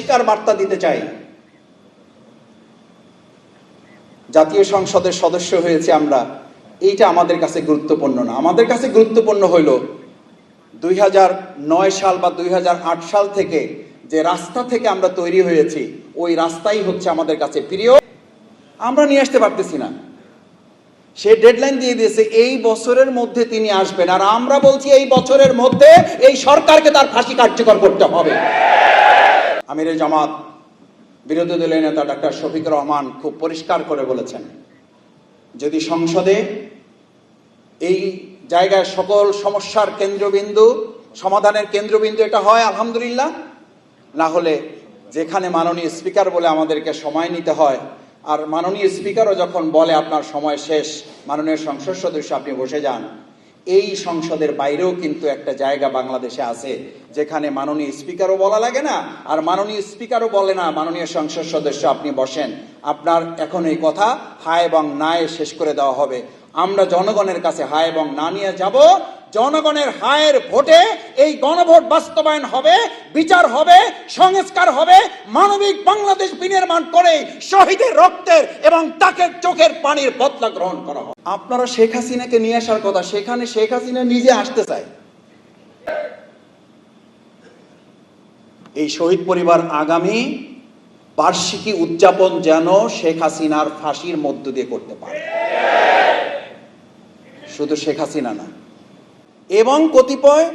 পরিষ্কার বার্তা দিতে চাই, জাতীয় সংসদের সদস্য হয়েছে আমরা, এইটা আমাদের কাছে গুরুত্বপূর্ণ না। আমাদের কাছে গুরুত্বপূর্ণ হইল 2009 সাল বা 2008 সাল থেকে যে রাস্তা থেকে আমরা তৈরি হয়েছি, ওই রাস্তাই হচ্ছে আমাদের কাছে প্রিয়। আমরা নিয়ে আসতে পারতেছি না, সে ডেডলাইন দিয়ে দিয়েছে এই বছরের মধ্যে তিনি আসবেন, আর আমরা বলছি এই বছরের মধ্যে এই সরকারকে তার ফাঁসি কার্যকর করতে হবে। আমিরে জামাত বিরোধী দলীয় নেতা ডাক্তার শফিকুর রহমান খুব পরিষ্কার করে বলেছেন, যদি সংসদে এই জায়গায় সকল সমস্যার কেন্দ্রবিন্দু, সমাধানের কেন্দ্রবিন্দু এটা হয় আলহামদুলিল্লাহ, না হলে যেখানে মাননীয় স্পিকার বলে আমাদেরকে সময় নিতে হয়, আর মাননীয় স্পিকারও যখন বলে আপনার সময় শেষ, মাননীয় সংসদ সদস্য আপনি বসে যান, এই সংসদের বাইরেও কিন্তু একটা জায়গা বাংলাদেশে আছে যেখানে মাননীয় স্পিকারও বলা লাগে না, আর মাননীয় স্পিকারও বলে না মাননীয় সংসদ সদস্য আপনি বসেন, আপনার এখন এই কথা হায় এবং নায়ে শেষ করে দেওয়া হবে। আমরা জনগণের কাছে হায় এবং না নিয়ে যাব, জনগণের হায়ের ভোটে এই গণভোট বাস্তবায়ন হবে, বিচার হবে, সংস্কার হবে, মানবিক বাংলাদেশ বিনির্মাণ করে শহীদের রক্তের এবং তাকে চোখের পানির বদলা গ্রহণ করা হবে। আপনারা শেখ হাসিনাকে নিয়ে আসার কথা, সেখানে শেখ হাসিনা নিজে আসতে চায়। এই শহীদ পরিবার আগামী বার্ষিকী উদযাপন যেন শেখ হাসিনার ফাঁসির মধ্য দিয়ে করতে পারে, শুধু শেখ হাসিনা না, এবং কতিপয়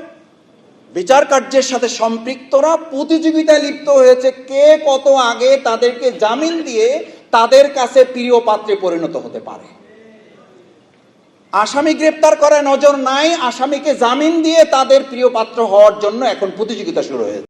বিচার কার্যের সাথে সম্পৃক্তরা প্রতিযোগিতায় লিপ্ত হয়েছে কে কত আগে তাদেরকে জামিন দিয়ে তাদের কাছে প্রিয় পাত্রে পরিণত হতে পারে। আসামি গ্রেপ্তার করায় নজর নাই, আসামিকে জামিন দিয়ে তাদের প্রিয় পাত্র হওয়ার জন্য এখন প্রতিযোগিতা শুরু হয়েছে।